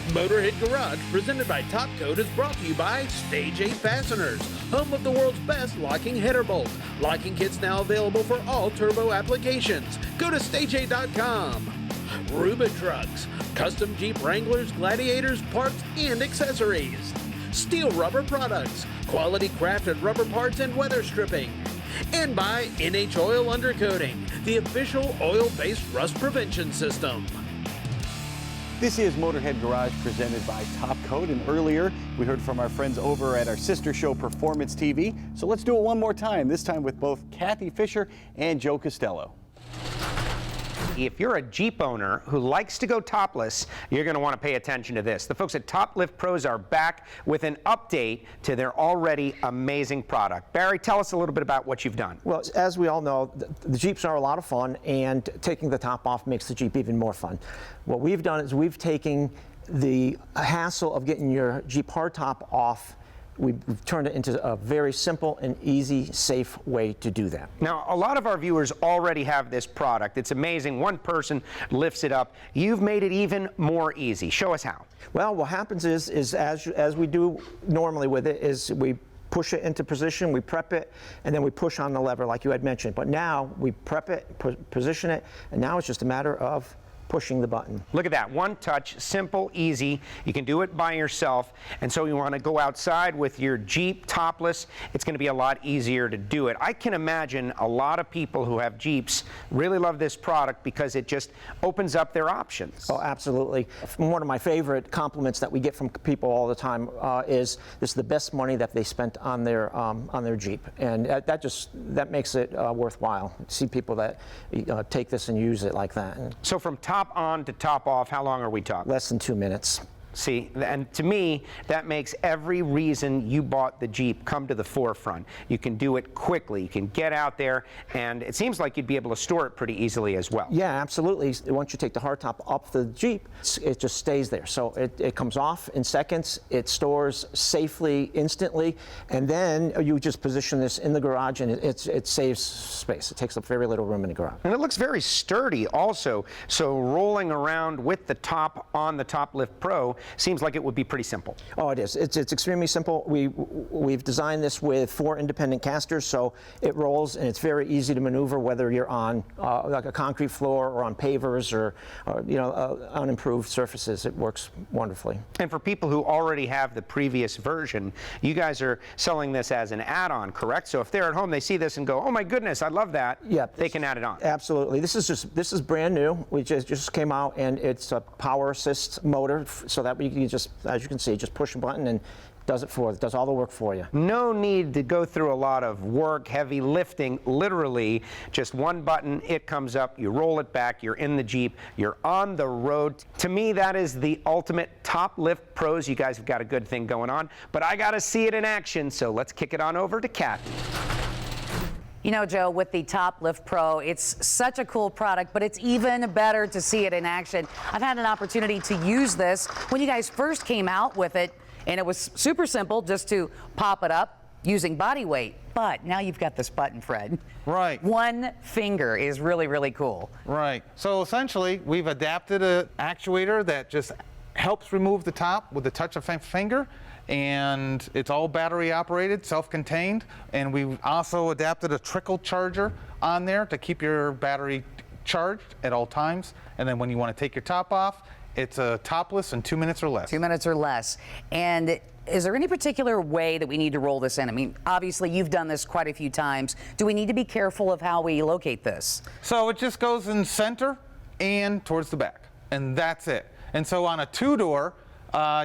Motorhead Garage, presented by Top Coat, is brought to you by Stage 8 Fasteners, home of the world's best locking header bolt. Locking kits now available for all turbo applications. Go to stage8.com. Rubin Trucks, custom Jeep Wranglers, Gladiators, parts, and accessories. Steel Rubber Products, quality crafted rubber parts and weather stripping. And by NH Oil Undercoating, the official oil-based rust prevention system. This is Motorhead Garage, presented by Top Coat, and earlier we heard from our friends over at our sister show Performance TV. So let's do it one more time, this time with both Kathy Fisher and Joe Costello. If you're a Jeep owner who likes to go topless, you're going to want to pay attention to this. The folks at Toplift Pros are back with an update to their already amazing product. Barry, tell us a little bit about what you've done. Well, as we all know, the Jeeps are a lot of fun, and taking the top off makes the Jeep even more fun. What we've done is we've taken the hassle of getting your Jeep hardtop off. We've turned it into a very simple and easy, safe way to do that. Now, a lot of our viewers already have this product. It's amazing. One person lifts it up. You've made it even more easy. Show us how. Well, what happens is as we do normally with it, is we push it into position, we prep it, and then we push on the lever like you had mentioned. But now we prep it, position it, and now it's just a matter of pushing the button. Look at that, one touch, simple, easy. You can do it by yourself, and so you want to go outside with your Jeep topless, it's going to be a lot easier to do it. I can imagine a lot of people who have Jeeps really love this product because it just opens up their options. Oh, absolutely. One of my favorite compliments that we get from people all the time is this is the best money that they spent on their Jeep, and that makes it worthwhile to see people that take this and use it like that. So from top on to top off, how long are we talking? Less than 2 minutes. See, and to me, that makes every reason you bought the Jeep come to the forefront. You can do it quickly, you can get out there, and it seems like you'd be able to store it pretty easily as well. Yeah, absolutely. Once you take the hardtop off the Jeep, it just stays there. So it comes off in seconds, it stores safely, instantly, and then you just position this in the garage, and it saves space. It takes up very little room in the garage. And it looks very sturdy also, so rolling around with the top on the Toplift Pro seems like it would be pretty simple. Oh, it is. It's extremely simple. We've designed this with 4 independent casters, so it rolls and it's very easy to maneuver, whether you're on like a concrete floor or on pavers or unimproved surfaces. It works wonderfully. And for people who already have the previous version, you guys are selling this as an add-on, correct? So if they're at home, they see this and go, "Oh my goodness, I love that." Yeah, they can add it on. Absolutely. This is brand new. We just came out, and it's a power assist motor, so that you can just, as you can see, just push a button and does all the work for you. No need to go through a lot of work, heavy lifting. Literally, just one button, it comes up, you roll it back, you're in the Jeep, you're on the road. To me, that is the ultimate Toplift Pros. You guys have got a good thing going on, but I gotta see it in action, so let's kick it on over to Kathy. You know, Joe, with the Toplift Pro, it's such a cool product, but it's even better to see it in action. I've had an opportunity to use this when you guys first came out with it, and it was super simple just to pop it up using body weight. But now you've got this button, Fred. Right. One finger is really, really cool. Right. So essentially, we've adapted an actuator that just helps remove the top with the touch of a finger. And it's all battery operated, self-contained, and we've also adapted a trickle charger on there to keep your battery charged at all times. And then when you want to take your top off, it's a topless in 2 minutes or less. 2 minutes or less. And is there any particular way that we need to roll this in? I mean, obviously you've done this quite a few times. Do we need to be careful of how we locate this? So it just goes in center and towards the back, and that's it. And so on a 2-door,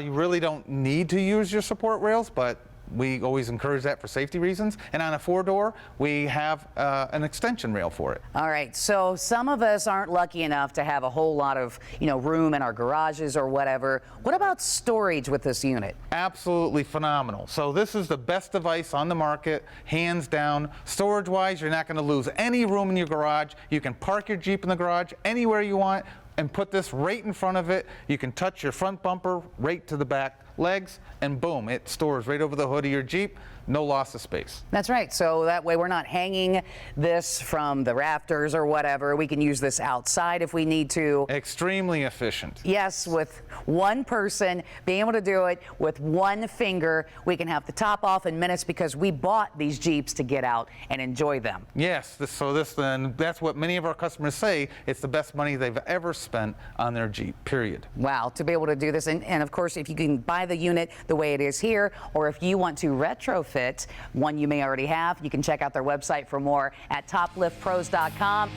you really don't need to use your support rails, but we always encourage that for safety reasons. And on a 4-door, we have an extension rail for it. All right, so some of us aren't lucky enough to have a whole lot of, room in our garages or whatever. What about storage with this unit? Absolutely phenomenal. So this is the best device on the market, hands down. Storage-wise, you're not going to lose any room in your garage. You can park your Jeep in the garage anywhere you want and put this right in front of it. You can touch your front bumper right to the back legs, and boom, it stores right over the hood of your Jeep. no loss of space. That's right. So that way we're not hanging this from the rafters or whatever. We can use this outside if we need to. Extremely efficient. Yes, with one person being able to do it with one finger, we can have the top off in minutes because we bought these Jeeps to get out and enjoy them. Yes, then that's what many of our customers say. It's the best money they've ever spent on their Jeep, period. Wow, to be able to do this. And of course, if you can buy the unit the way it is here, or if you want to retrofit one you may already have, you can check out their website for more at topliftpros.com.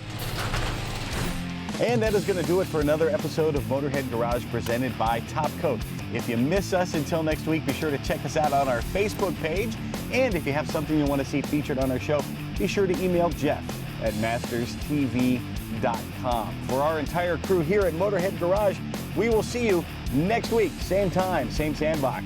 And that is going to do it for another episode of Motorhead Garage presented by Top Coat. If you miss us until next week, be sure to check us out on our Facebook page. And if you have something you want to see featured on our show, be sure to email Jeff at masterstv.com. For our entire crew here at Motorhead Garage, we will see you next week. Same time, same sandbox.